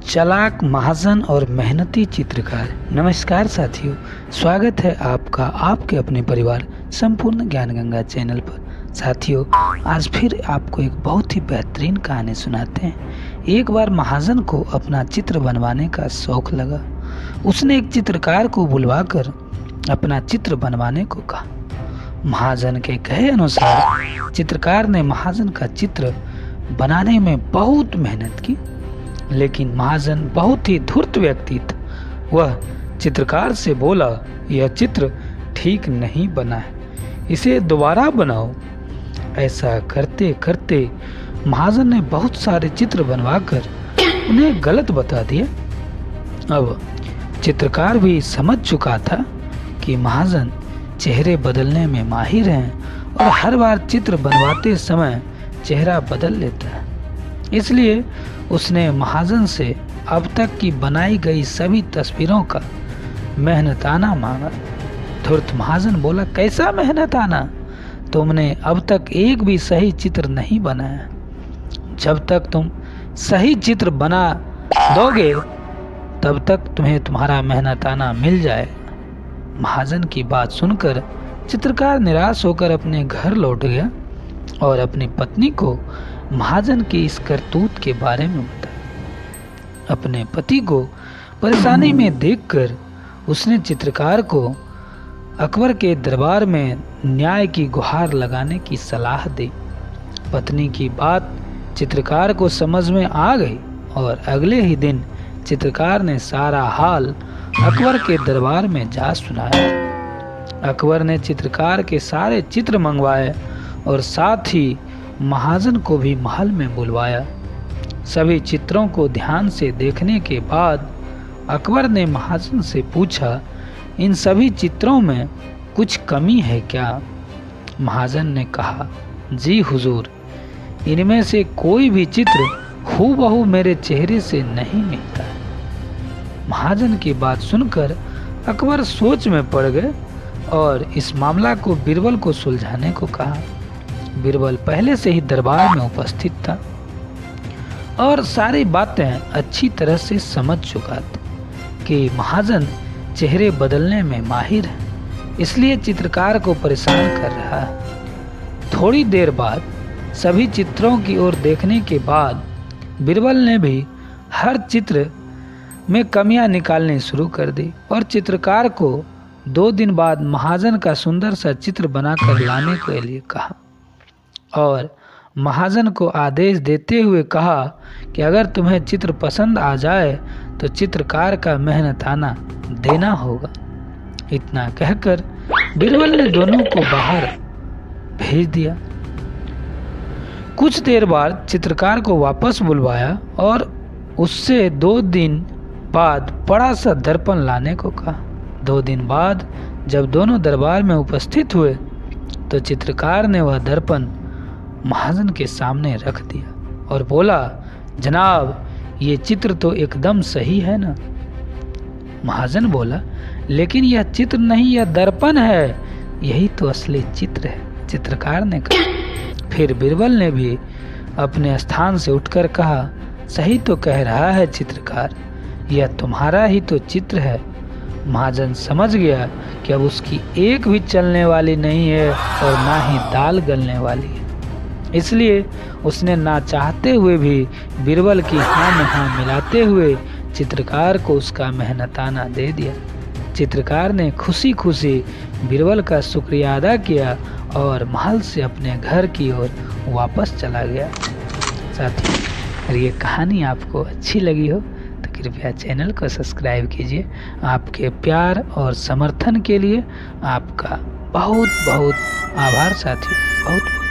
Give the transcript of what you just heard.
चालाक, महाजन और मेहनती चित्रकार। नमस्कार साथियों, स्वागत है आपका आपके अपने परिवार संपूर्ण ज्ञान गंगा चैनल पर। साथियों, आज फिर आपको एक बहुत ही बेहतरीन कहानी सुनाते हैं। एक बार महाजन को अपना चित्र बनवाने का शौक लगा। उसने एक चित्रकार को बुलवाकर अपना चित्र बनवाने को कहा। महाजन के कहे अनुसार चित्रकार ने महाजन का चित्र बनाने में बहुत मेहनत की, लेकिन महाजन बहुत ही धूर्त व्यक्ति था। वह चित्रकार से बोला, यह चित्र ठीक नहीं बना है, इसे दोबारा बनाओ। ऐसा करते करते महाजन ने बहुत सारे चित्र बनवाकर उन्हें गलत बता दिया। अब चित्रकार भी समझ चुका था कि महाजन चेहरे बदलने में माहिर हैं और हर बार चित्र बनवाते समय चेहरा बदल लेता है। इसलिए उसने महाजन से अब तक की बनाई गई सभी तस्वीरों का मेहनताना मांगा। धूर्त महाजन बोला, कैसा मेहनताना? तुमने अब तक एक भी सही चित्र नहीं बनाया। जब तक तुम सही चित्र बना दोगे तब तक तुम्हें तुम्हारा मेहनताना मिल जाएगा। महाजन की बात सुनकर चित्रकार निराश होकर अपने घर लौट गया और अपनी पत्नी को महाजन की इस करतूत के बारे में बताया। अपने पति को परेशानी में देखकर उसने चित्रकार को अकबर के दरबार में न्याय की गुहार लगाने की सलाह दी। पत्नी की बात चित्रकार को समझ में आ गई और अगले ही दिन चित्रकार ने सारा हाल अकबर के दरबार में जा सुनाया। अकबर ने चित्रकार के सारे चित्र मंगवाए और साथ ही महाजन को भी महल में बुलवाया। सभी चित्रों को ध्यान से देखने के बाद अकबर ने महाजन से पूछा, इन सभी चित्रों में कुछ कमी है क्या? महाजन ने कहा, जी हुजूर, इनमें से कोई भी चित्र हूबहू मेरे चेहरे से नहीं मिलता। महाजन की बात सुनकर अकबर सोच में पड़ गए और इस मामला को बीरबल को सुलझाने को कहा। बीरबल पहले से ही दरबार में उपस्थित था और सारी बातें अच्छी तरह से समझ चुका था कि महाजन चेहरे बदलने में माहिर है, इसलिए चित्रकार को परेशान कर रहा है। थोड़ी देर बाद सभी चित्रों की ओर देखने के बाद बीरबल ने भी हर चित्र में कमियां निकालनी शुरू कर दी और चित्रकार को 2 दिन बाद महाजन का सुंदर सा चित्र बनाकर लाने के लिए कहा और महाजन को आदेश देते हुए कहा कि अगर तुम्हें चित्र पसंद आ जाए तो चित्रकार का मेहनताना देना होगा। इतना कहकर बीरबल ने दोनों को बाहर भेज दिया। कुछ देर बाद चित्रकार को वापस बुलवाया और उससे 2 दिन बाद बड़ा सा दर्पण लाने को कहा। 2 दिन बाद जब दोनों दरबार में उपस्थित हुए तो चित्रकार ने वह दर्पण महाजन के सामने रख दिया और बोला, जनाब, ये चित्र तो एकदम सही है ना? महाजन बोला, लेकिन यह चित्र नहीं, यह दर्पण है, यही तो असली चित्र है, चित्रकार ने कहा। फिर बीरबल ने भी अपने स्थान से उठकर कहा, सही तो कह रहा है चित्रकार, यह तुम्हारा ही तो चित्र है। महाजन समझ गया कि अब उसकी एक भी चलने वाली नहीं है और ना ही दाल गलने वाली है, इसलिए उसने ना चाहते हुए भी बीरबल की हाँ में हाँ मिलाते हुए चित्रकार को उसका मेहनताना दे दिया। चित्रकार ने खुशी खुशी बीरबल का शुक्रिया अदा किया और महल से अपने घर की ओर वापस चला गया। साथियों, अगर ये कहानी आपको अच्छी लगी हो तो कृपया चैनल को सब्सक्राइब कीजिए। आपके प्यार और समर्थन के लिए आपका बहुत बहुत आभार साथियों, बहुत